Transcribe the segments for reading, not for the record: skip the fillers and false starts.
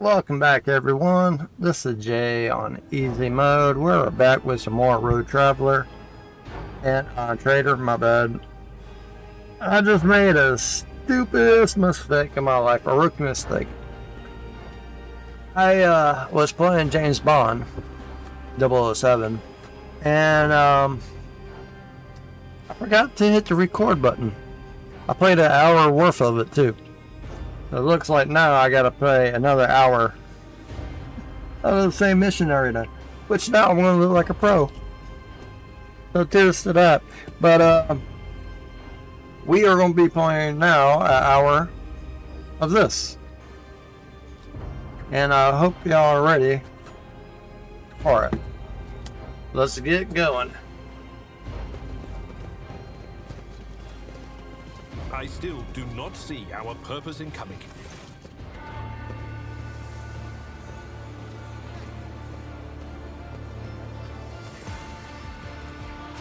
Welcome back, everyone. This is Jay on easy mode. We're back with some more Road Traveler and Trader. My bad. I just made a stupidest mistake in my life, a rookie mistake. I was playing James Bond 007, and I forgot to hit the record button. I played an hour worth of it too. It looks like now I gotta play another hour of the same mission every day, which now I'm gonna look like a pro. So cheers to that. But we are gonna be playing now an hour of this, and I hope y'all are ready for it. Let's get going. I still do not see our purpose in coming.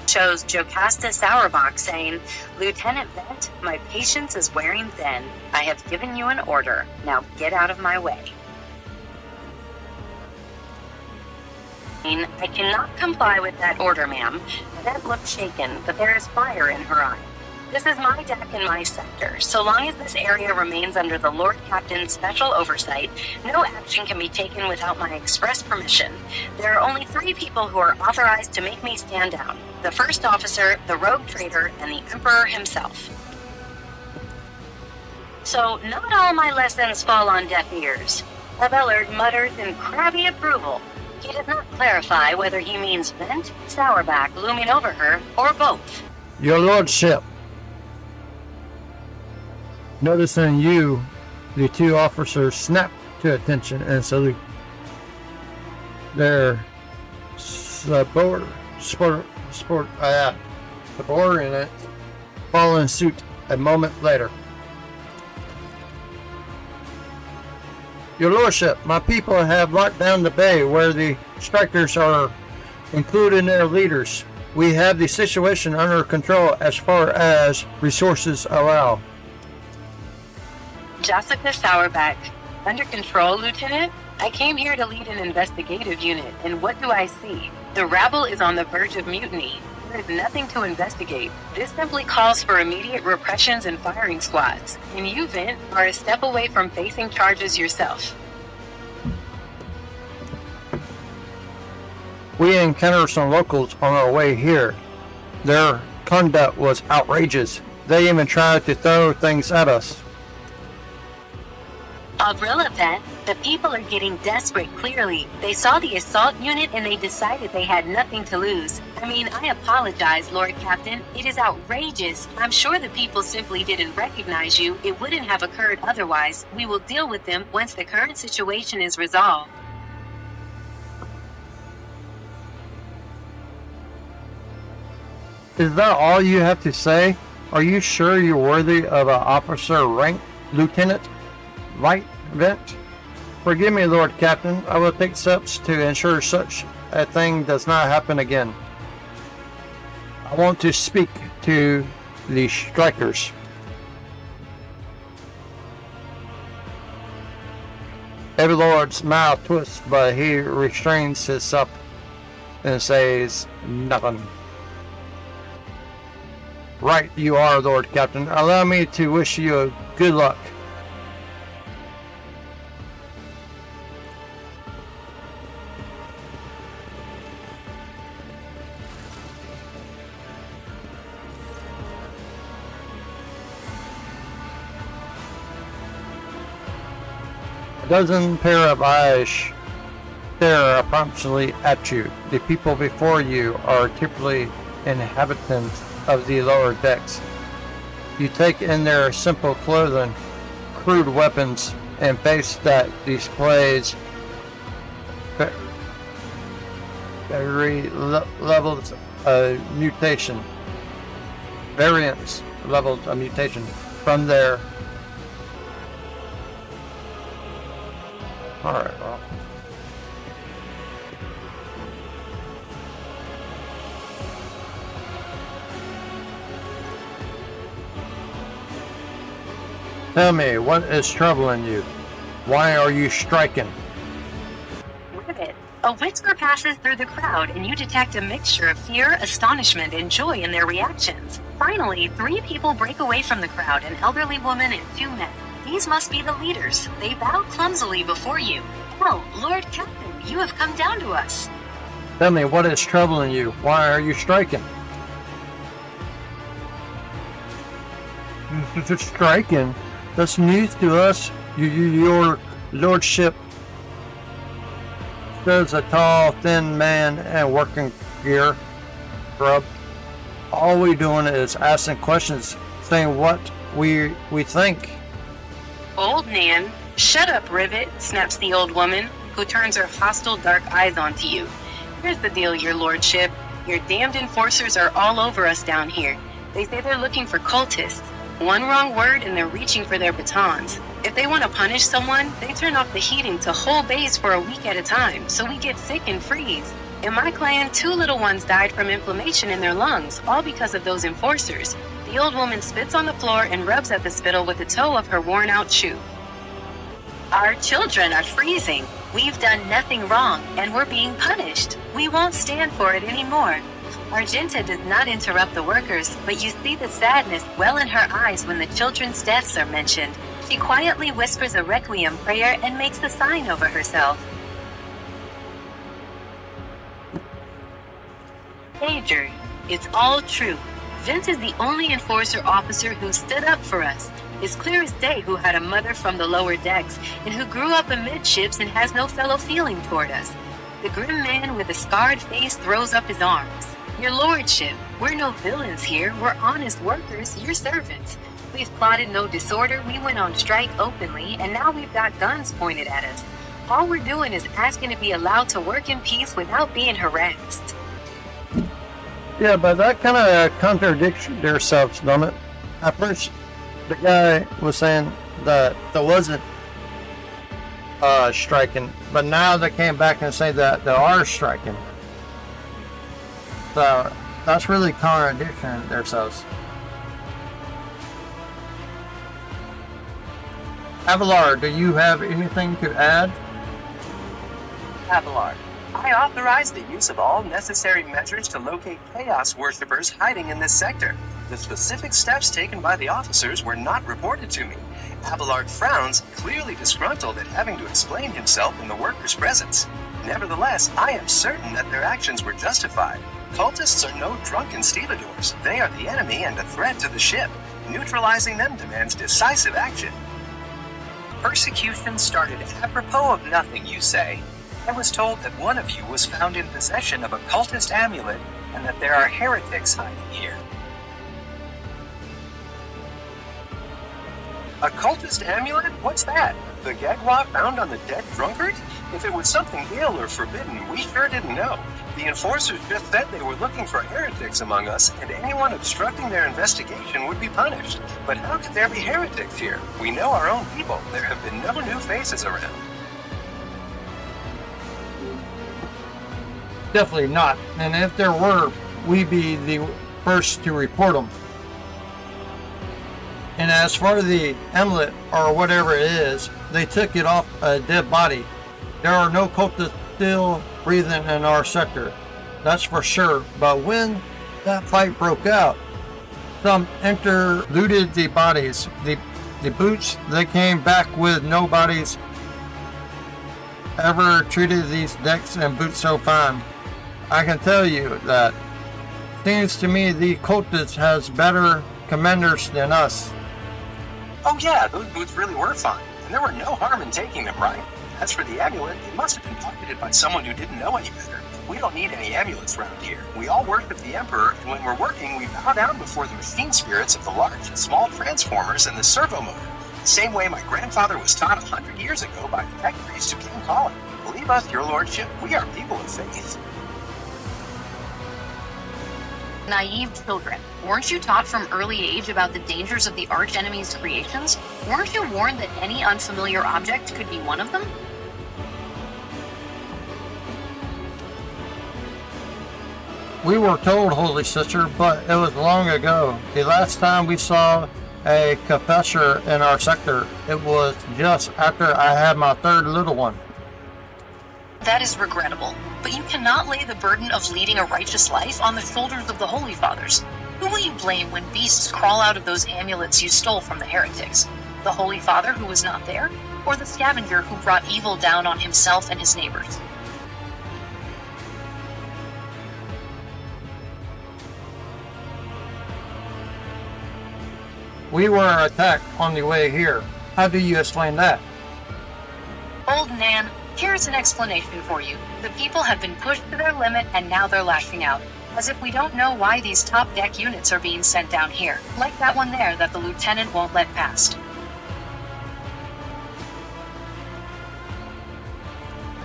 Shows Jocasta Sauerbach saying, "Lieutenant Vent, my patience is wearing thin. I have given you an order. Now get out of my way." "I cannot comply with that order, ma'am." Vent looks shaken, but there is fire in her eye. "This is my deck and my sector. So long as this area remains under the Lord Captain's special oversight, no action can be taken without my express permission. There are only 3 people who are authorized to make me stand down: the first officer, the rogue trader, and the Emperor himself." "So not all my lessons fall on deaf ears." Abelard mutters in crabby approval. He does not clarify whether he means Vent, Sauerbach looming over her, or both. Your Lordship. Noticing you, the 2 officers snap to attention and salute. Their subordinate follow in suit a moment later. Your Lordship, my people have locked down the bay where the strikers are, including their leaders. We have the situation under control as far as resources allow. Jessica Sauerbach. "Under control, Lieutenant? I came here to lead an investigative unit, and what do I see? The rabble is on the verge of mutiny. There is nothing to investigate. This simply calls for immediate repressions and firing squads. And you, Vent, are a step away from facing charges yourself." We encountered some locals on our way here. Their conduct was outrageous. They even tried to throw things at us. "Avrilla, Vent, the people are getting desperate, clearly. They saw the assault unit and they decided they had nothing to lose. I mean, I apologize, Lord Captain. It is outrageous. I'm sure the people simply didn't recognize you. It wouldn't have occurred otherwise. We will deal with them once the current situation is resolved." Is that all you have to say? Are you sure you're worthy of an officer rank, Lieutenant? Right, Vent? Forgive me, Lord Captain. I will take steps to ensure such a thing does not happen again. I want to speak to the strikers. Everlord's mouth twists, but he restrains himself and says nothing. Right you are, Lord Captain. Allow me to wish you good luck. A dozen pair of eyes stare approximately at you. The people before you are typically inhabitants of the lower decks. You take in their simple clothing, crude weapons, and face that displays levels of mutation. Variance levels of mutation from their. Alright, well. Tell me, what is troubling you? Why are you striking? Ribbit, a whisper passes through the crowd and you detect a mixture of fear, astonishment, and joy in their reactions. Finally, 3 people break away from the crowd, an elderly woman and 2 men. These must be the leaders. They bow clumsily before you. Oh, Lord Captain, you have come down to us. Tell me, what is troubling you? Why are you striking? Striking? That's news to us. Your lordship, says a tall, thin man in working gear. Grub. All we doing is asking questions, saying what we think. Old Nan, shut up, Ribbit, snaps the old woman, who turns her hostile dark eyes onto you. Here's the deal, your lordship. Your damned enforcers are all over us down here. They say they're looking for cultists. One wrong word and they're reaching for their batons. If they want to punish someone, they turn off the heating to whole base for a week at a time, so we get sick and freeze. In my clan, 2 little ones died from inflammation in their lungs, all because of those enforcers. The old woman spits on the floor and rubs at the spittle with the toe of her worn-out shoe. Our children are freezing. We've done nothing wrong, and we're being punished. We won't stand for it anymore. Argenta does not interrupt the workers, but you see the sadness well in her eyes when the children's deaths are mentioned. She quietly whispers a requiem prayer and makes the sign over herself. Major, it's all true. Vince is the only enforcer officer who stood up for us. It's clear as day who had a mother from the lower decks and who grew up amidships and has no fellow feeling toward us. The grim man with a scarred face throws up his arms. Your lordship, we're no villains here. We're honest workers, your servants. We've plotted no disorder, we went on strike openly, and now we've got guns pointed at us. All we're doing is asking to be allowed to work in peace without being harassed. Yeah, but that kind of contradicts themselves, don't it? At first, the guy was saying that there wasn't striking, but now they came back and say that they are striking. So that's really contradicting themselves. Avalar, do you have anything to add? Avalar, I authorize the use of all necessary measures to locate Chaos worshippers hiding in this sector. The specific steps taken by the officers were not reported to me. Abelard frowns, clearly disgruntled at having to explain himself in the workers' presence. Nevertheless, I am certain that their actions were justified. Cultists are no drunken stevedores. They are the enemy and a threat to the ship. Neutralizing them demands decisive action. Persecution started apropos of nothing, you say? I was told that one of you was found in possession of a cultist amulet and that there are heretics hiding here. A cultist amulet? What's that? The Gegwa found on the dead drunkard? If it was something ill or forbidden, we sure didn't know. The enforcers just said they were looking for heretics among us, and anyone obstructing their investigation would be punished. But how could there be heretics here? We know our own people. There have been no new faces around. Definitely not. And if there were, we'd be the first to report them. And as for the amulet, or whatever it is, they took it off a dead body. There are no cultists still breathing in our sector. That's for sure. But when that fight broke out, some looted the bodies. The boots, they came back with no bodies. Ever treated these decks and boots so fine. I can tell you that seems to me the cultist has better commanders than us. Oh yeah, those boots really were fine, and there were no harm in taking them, right? As for the amulet, it must have been pocketed by someone who didn't know any better. We don't need any amulets around here. We all worship the Emperor, and when we're working, we bow down before the machine spirits of the large and small transformers and the servo motor. The same way my grandfather was taught 100 years ago by the tech priest who came calling. Believe us, your lordship, we are people of faith. Naive children. Weren't you taught from early age about the dangers of the archenemy's creations? Weren't you warned that any unfamiliar object could be one of them? We were told, Holy Sister, but it was long ago. The last time we saw a confessor in our sector. It was just after I had my third little one. That is regrettable, but you cannot lay the burden of leading a righteous life on the shoulders of the Holy Fathers. Who will you blame when beasts crawl out of those amulets you stole from the heretics? The Holy Father who was not there? Or the scavenger who brought evil down on himself and his neighbors? We were attacked on the way here. How do you explain that? Old Nan, here's an explanation for you. The people have been pushed to their limit and now they're lashing out. As if we don't know why these top deck units are being sent down here, like that one there that the lieutenant won't let past.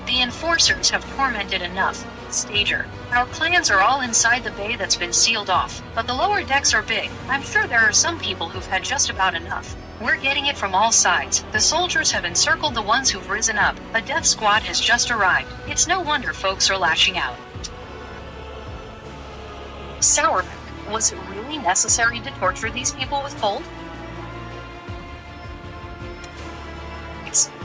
The enforcers have tormented enough. Stager, our plans are all inside the bay that's been sealed off, but the lower decks are big. I'm sure there are some people who've had just about enough. We're getting it from all sides. The soldiers have encircled the ones who've risen up. A death squad has just arrived. It's no wonder folks are lashing out. Sourback, was it really necessary to torture these people with cold?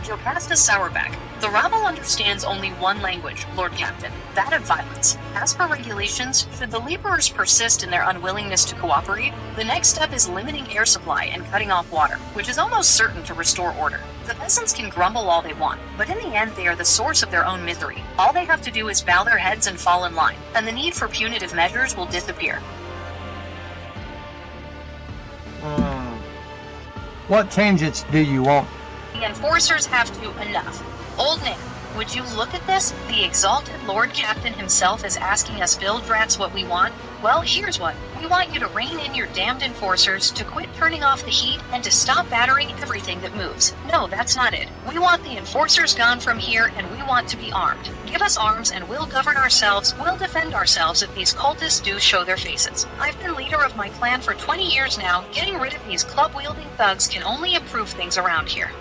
Jocasta Sourback. The rabble understands only one language, Lord Captain, that of violence. As per regulations, should the laborers persist in their unwillingness to cooperate, the next step is limiting air supply and cutting off water, which is almost certain to restore order. The peasants can grumble all they want, but in the end they are the source of their own misery. All they have to do is bow their heads and fall in line, and the need for punitive measures will disappear. What changes do you want? The enforcers have to enough. Old Nick, would you look at this? The exalted Lord Captain himself is asking us Bildrats what we want. Well, here's what. We want you to rein in your damned enforcers, to quit turning off the heat, and to stop battering everything that moves. No, that's not it. We want the enforcers gone from here, and we want to be armed. Give us arms, and we'll govern ourselves. We'll defend ourselves if these cultists do show their faces. I've been leader of my clan for 20 years now. Getting rid of these club-wielding thugs can only improve things around here.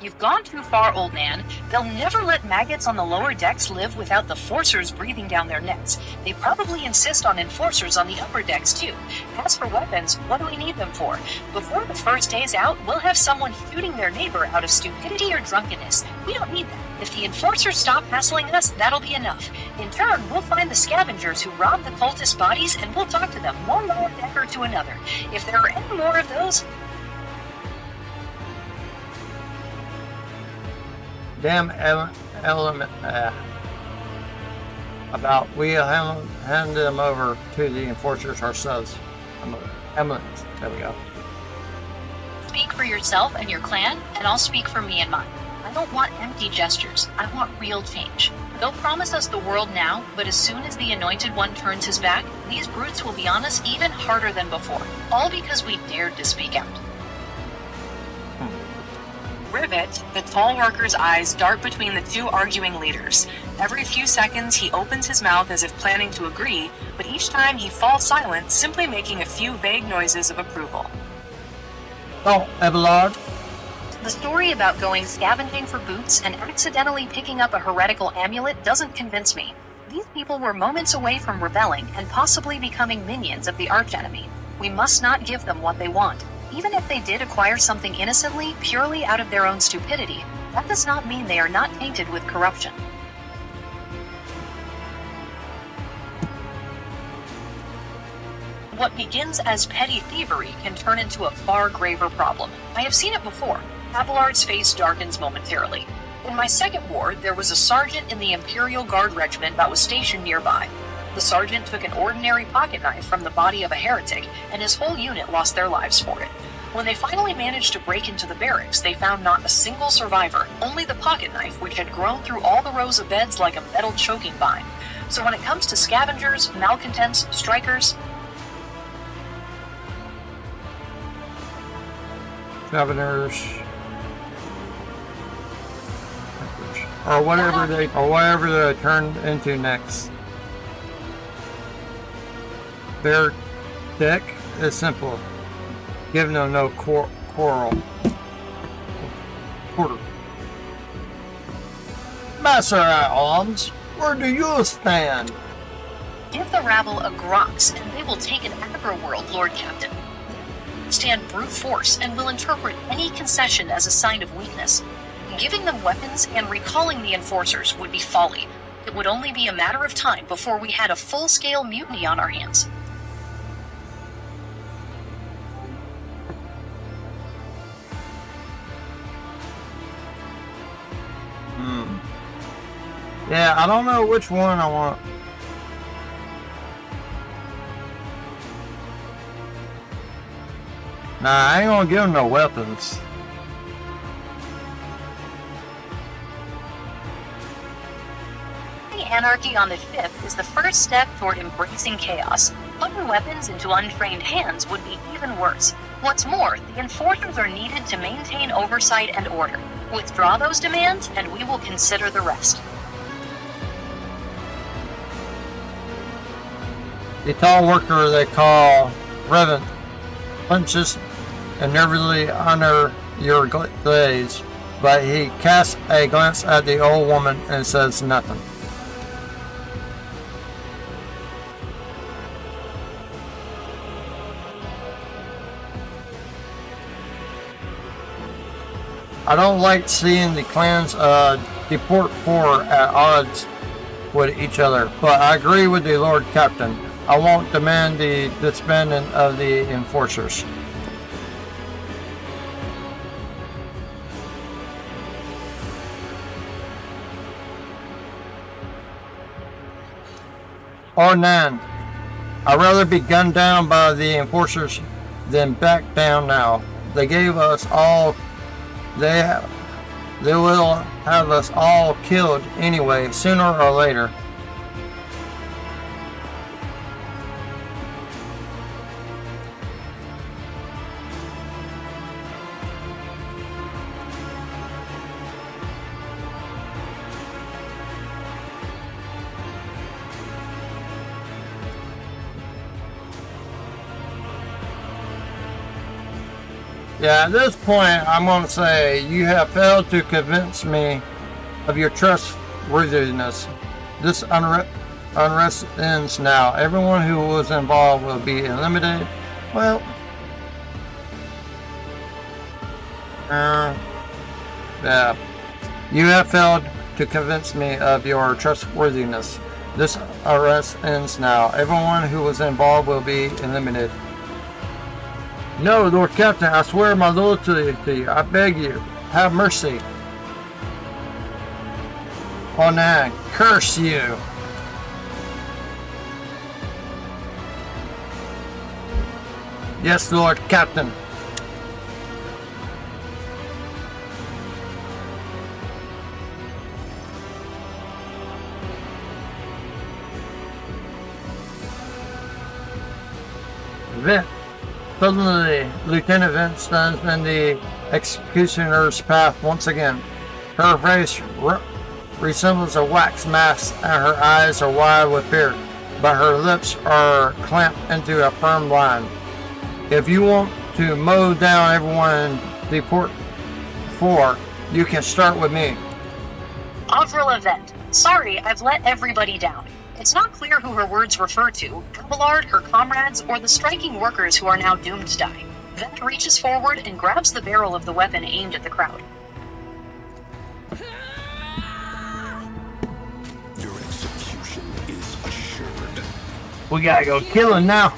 You've gone too far, old man. They'll never let maggots on the lower decks live without the forcers breathing down their necks. They probably insist on enforcers on the upper decks, too. As for weapons, what do we need them for? Before the first day's out, we'll have someone shooting their neighbor out of stupidity or drunkenness. We don't need that. If the enforcers stop hassling us, that'll be enough. In turn, we'll find the scavengers who robbed the cultist bodies, and we'll talk to them one lower decker to another. If there are any more of those... Damn element about we hand them over to the enforcers ourselves. Eminence. There we go. Speak for yourself and your clan, and I'll speak for me and mine. I don't want empty gestures. I want real change. They'll promise us the world now, but as soon as the Anointed One turns his back, these brutes will be on us even harder than before. All because we dared to speak out. Rivet, the tall worker's eyes dart between the two arguing leaders. Every few seconds he opens his mouth as if planning to agree, but each time he falls silent, simply making a few vague noises of approval. Oh, Abelard. The story about going scavenging for boots and accidentally picking up a heretical amulet doesn't convince me. These people were moments away from rebelling and possibly becoming minions of the archenemy. We must not give them what they want. Even if they did acquire something innocently, purely out of their own stupidity, that does not mean they are not tainted with corruption. What begins as petty thievery can turn into a far graver problem. I have seen it before. Abelard's face darkens momentarily. In my second war, there was a sergeant in the Imperial Guard regiment that was stationed nearby. The sergeant took an ordinary pocket knife from the body of a heretic, and his whole unit lost their lives for it. When they finally managed to break into the barracks, they found not a single survivor, only the pocket knife, which had grown through all the rows of beds like a metal choking vine. So when it comes to scavengers, malcontents, strikers... Governors... or whatever they turn into next. Their deck is simple. Give them no quarter. Master at arms, where do you stand? Give the rabble a Grox, and they will take an Agro-World, Lord Captain. Stand brute force and will interpret any concession as a sign of weakness. Giving them weapons and recalling the enforcers would be folly. It would only be a matter of time before we had a full-scale mutiny on our hands. Yeah, I don't know which one I want. Nah, I ain't gonna give them no weapons. The anarchy on the ship is the first step toward embracing chaos. Putting weapons into untrained hands would be even worse. What's more, the enforcers are needed to maintain oversight and order. Withdraw those demands, and we will consider the rest. The tall worker they call Revan punches and nervously under your gaze, but he casts a glance at the old woman and says nothing. I don't like seeing the clans deport poor at odds with each other, but I agree with the Lord Captain. I won't demand the disbanding of the enforcers. Or Nan, I'd rather be gunned down by the enforcers than back down now. They gave us all. They will have us all killed anyway, sooner or later. Yeah, at this point, I'm going to say you have failed to convince me of your trustworthiness. This unrest ends now. Everyone who was involved will be eliminated. Well, yeah. You have failed to convince me of your trustworthiness. This arrest ends now. Everyone who was involved will be eliminated. No, Lord Captain, I swear my loyalty to you. I beg you, have mercy. Oh, now, curse you. Yes, Lord Captain. Vent. Suddenly, Lieutenant Vent stands in the executioner's path once again. Her face resembles a wax mask and her eyes are wide with fear, but her lips are clamped into a firm line. If you want to mow down everyone in Port 4, you can start with me. Avril Vent. Sorry, I've let everybody down. It's not clear who her words refer to, Abelard, her comrades, or the striking workers who are now doomed to die. Vent reaches forward and grabs the barrel of the weapon aimed at the crowd. Your execution is assured. We gotta go kill him now.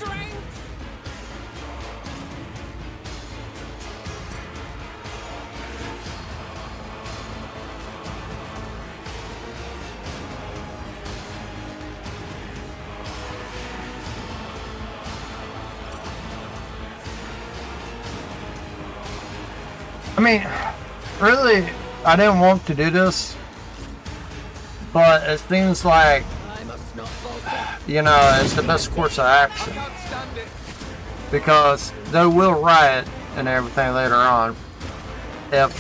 I mean, really, I didn't want to do this, but it seems like, you know, it's the best course of action, because they will riot and everything later on, if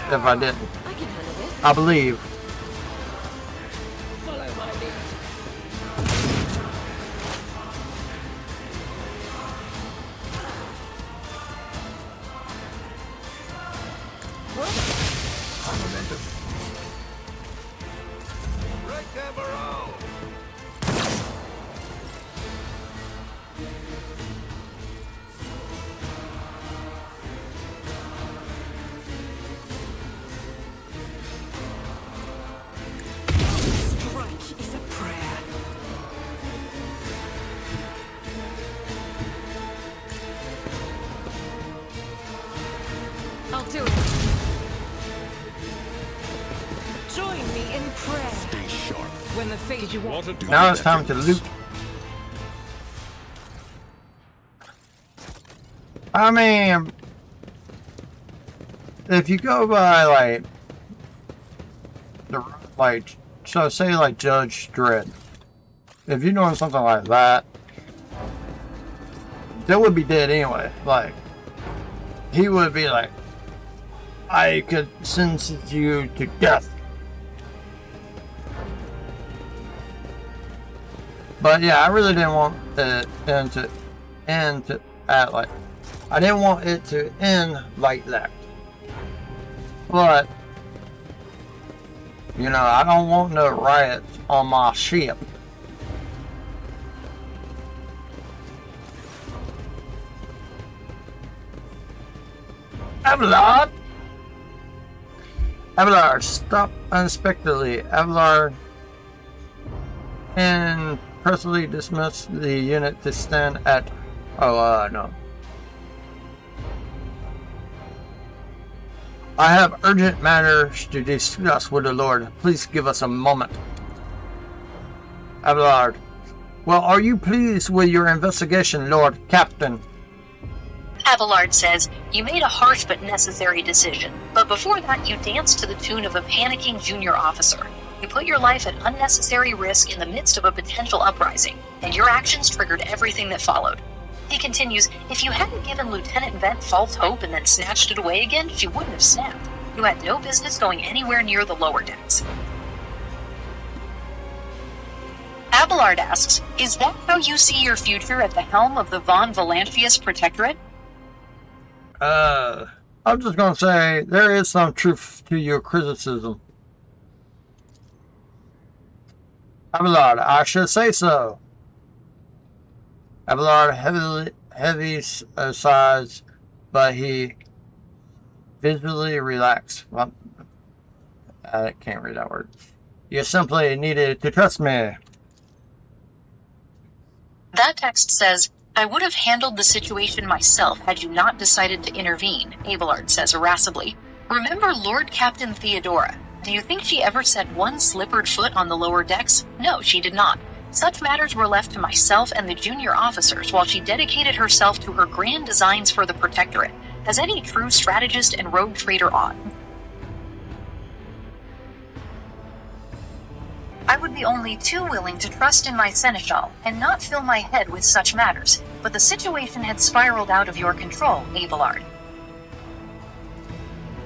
I didn't. I believe. I'll do it. Join me in prayer. Stay sharp. When the fate you want. What a Now it's time to loot. I mean, if you go by so say like Judge Dredd, if you're doing something like that, they would be dead anyway. Like, he would be like, I could sentence you to death. But yeah, I really didn't want it to end at like, I didn't want it to end like that. But, you know, I don't want no riots on my ship. Abelard! Abelard, stop unexpectedly. Abelard and personally dismiss the unit to stand at... no. I have urgent matters to discuss with the Lord. Please give us a moment. Abelard. Well, are you pleased with your investigation, Lord Captain? Abelard says, you made a harsh but necessary decision, but before that you danced to the tune of a panicking junior officer. You put your life at unnecessary risk in the midst of a potential uprising, and your actions triggered everything that followed. He continues, if you hadn't given Lieutenant Vent false hope and then snatched it away again, she wouldn't have snapped. You had no business going anywhere near the lower decks. Abelard asks, is that how you see your future at the helm of the Von Valancius Protectorate? I'm just gonna say, there is some truth to your criticism. Abelard, I should say so. Abelard heavy sighs, but he visibly relaxed. Well, I can't read that word. You simply needed to trust me. That text says, I would have handled the situation myself had you not decided to intervene, Abelard says irascibly. Remember Lord Captain Theodora. Do you think she ever set one slippered foot on the lower decks? No, she did not. Such matters were left to myself and the junior officers while she dedicated herself to her grand designs for the Protectorate, as any true strategist and rogue trader ought. I would be only too willing to trust in my seneschal and not fill my head with such matters, but the situation had spiraled out of your control, Abelard.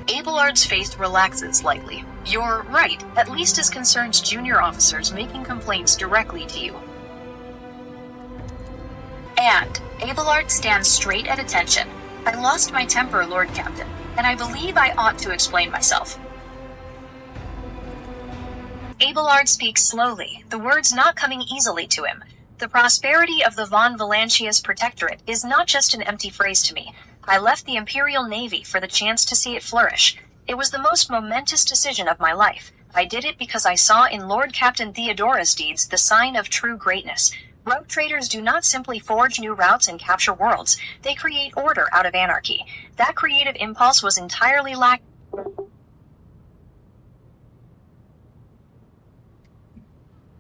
Abelard's face relaxes slightly. You're right, at least as concerns junior officers making complaints directly to you. And Abelard stands straight at attention. I lost my temper, Lord Captain, and I believe I ought to explain myself. Abelard speaks slowly, the words not coming easily to him. The prosperity of the Von Valancius Protectorate is not just an empty phrase to me. I left the Imperial Navy for the chance to see it flourish. It was the most momentous decision of my life. I did it because I saw in Lord Captain Theodora's deeds the sign of true greatness. Rogue traders do not simply forge new routes and capture worlds. They create order out of anarchy. That creative impulse was entirely lacking.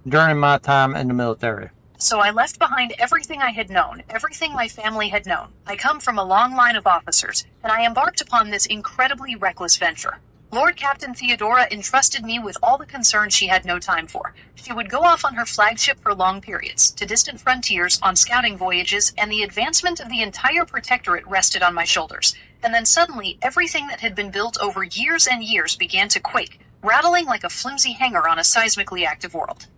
During my time in the military. So I left behind everything I had known, everything my family had known. I come from a long line of officers, and I embarked upon this incredibly reckless venture. Lord Captain Theodora entrusted me with all the concerns she had no time for. She would go off on her flagship for long periods, to distant frontiers, on scouting voyages, and the advancement of the entire Protectorate rested on my shoulders. And then suddenly, everything that had been built over years and years began to quake, rattling like a flimsy hanger on a seismically active world.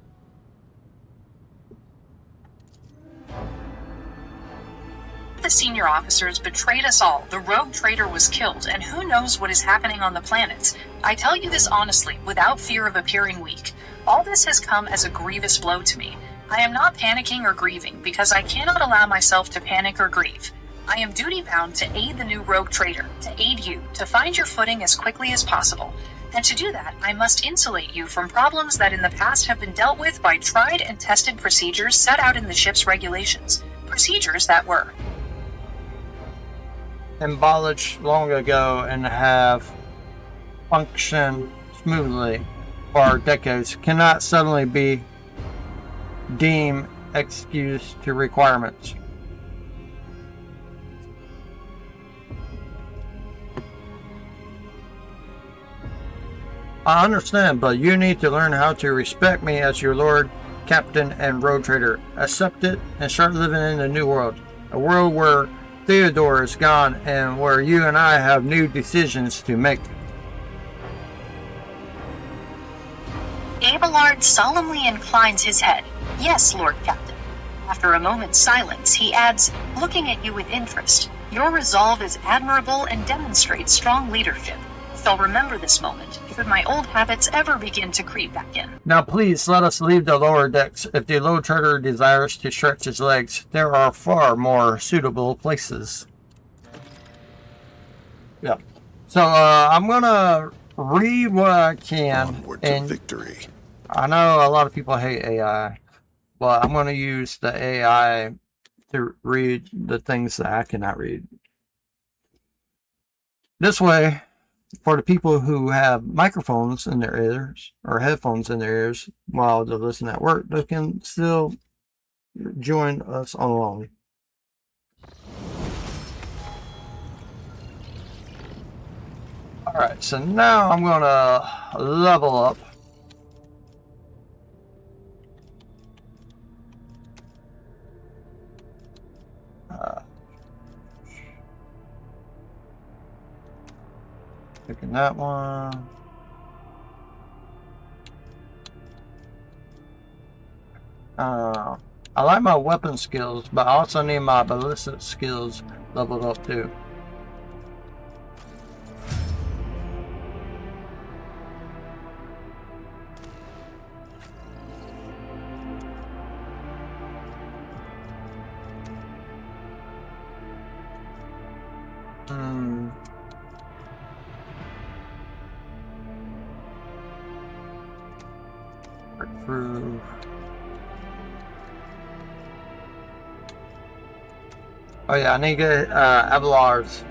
The senior officers betrayed us all. The rogue trader was killed, and who knows what is happening on the planets. I tell you this honestly, without fear of appearing weak. All this has come as a grievous blow to me. I am not panicking or grieving, because I cannot allow myself to panic or grieve. I am duty-bound to aid the new rogue trader, to aid you, to find your footing as quickly as possible. And to do that, I must insulate you from problems that in the past have been dealt with by tried and tested procedures set out in the ship's regulations. Procedures that were abolished long ago and have functioned smoothly for decades cannot suddenly be deemed excuse to requirements. I understand, but you need to learn how to respect me as your Lord, Captain, and Road Trader. Accept it and start living in a new world. A world where Theodore is gone and where you and I have new decisions to make. Abelard solemnly inclines his head. Yes, Lord Captain. After a moment's silence, he adds, looking at you with interest, your resolve is admirable and demonstrates strong leadership. I'll remember this moment, should my old habits ever begin to creep back in. Now please let us leave the lower decks. If the Lord Trader desires to stretch his legs, there are far more suitable places. Yeah. So I'm gonna read what I can. Onward to And victory. I know a lot of people hate AI, but I'm gonna use the AI to read the things that I cannot read. This way, for the people who have microphones in their ears or headphones in their ears while they're listening at work, they can still join us along. Alright, so now I'm going to level up. Picking that one. I like my weapon skills, but I also need my ballistic skills leveled up too. Through. Oh yeah, I need to get Abelard's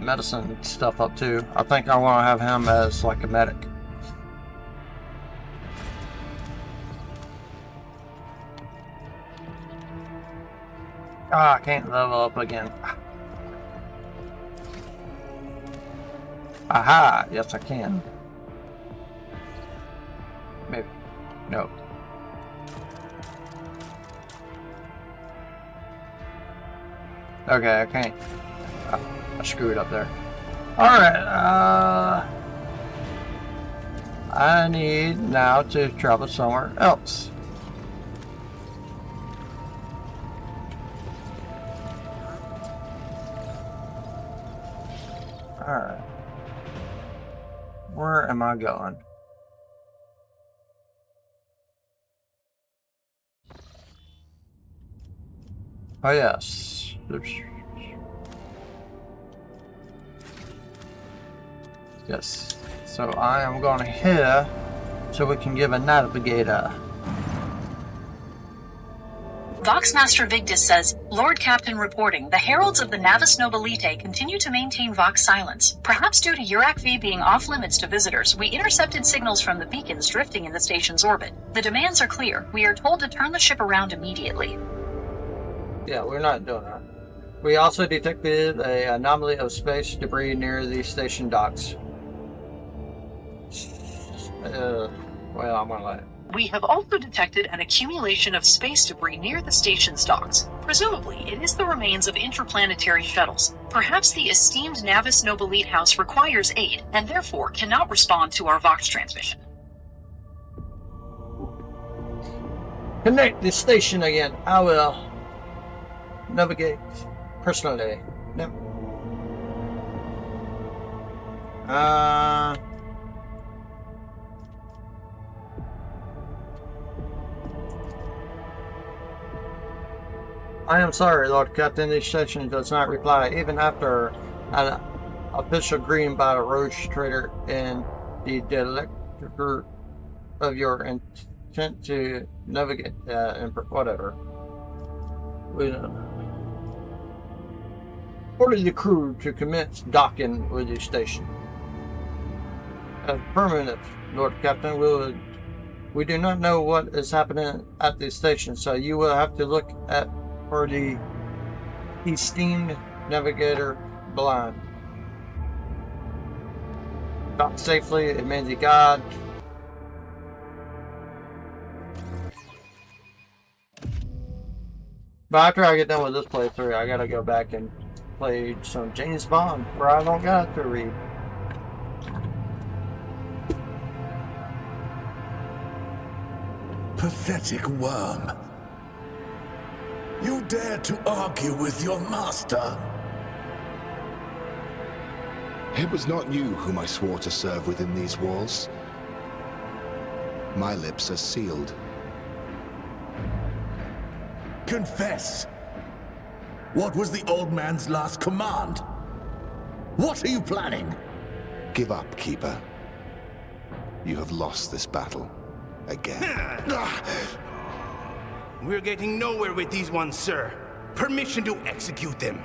medicine stuff up too. I think I want to have him as like a medic. Ah, I can't level up again. Aha! Yes, I can. Maybe. No. Okay, I can't. I screwed up there. Alright, I need now to travel somewhere else. Alright. Where am I going? Oh yes. Yes. So I am going here so we can give a navigator. Voxmaster Victus says, Lord Captain reporting, the heralds of the Navis Nobilite continue to maintain Vox silence. Perhaps due to Urak V being off limits to visitors, we intercepted signals from the beacons drifting in the station's orbit. The demands are clear. We are told to turn the ship around immediately. Yeah, we're not doing that. We also detected an anomaly of space debris near the station docks. Well, I'm gonna let it. We have also detected an accumulation of space debris near the station's docks. Presumably, it is the remains of interplanetary shuttles. Perhaps the esteemed Navis Nobilite House requires aid, and therefore cannot respond to our Vox transmission. Connect the station again. I will navigate personally. Yep. I am sorry, Lord Captain. This station does not reply even after an official greeting by the Road Trader and the director of your intent to navigate and whatever. We don't. Order the crew to commence docking with the station. As permanent, Lord Captain, we do not know what is happening at the station, so you will have to look for the esteemed navigator blind. Dock safely, it means you God. But after I get done with this playthrough, I gotta go back and play some James Bond, where I don't got to read. Pathetic worm. You dare to argue with your master? It was not you whom I swore to serve within these walls. My lips are sealed. Confess. What was the old man's last command? What are you planning? Give up, Keeper. You have lost this battle. Again. We're getting nowhere with these ones, sir. Permission to execute them.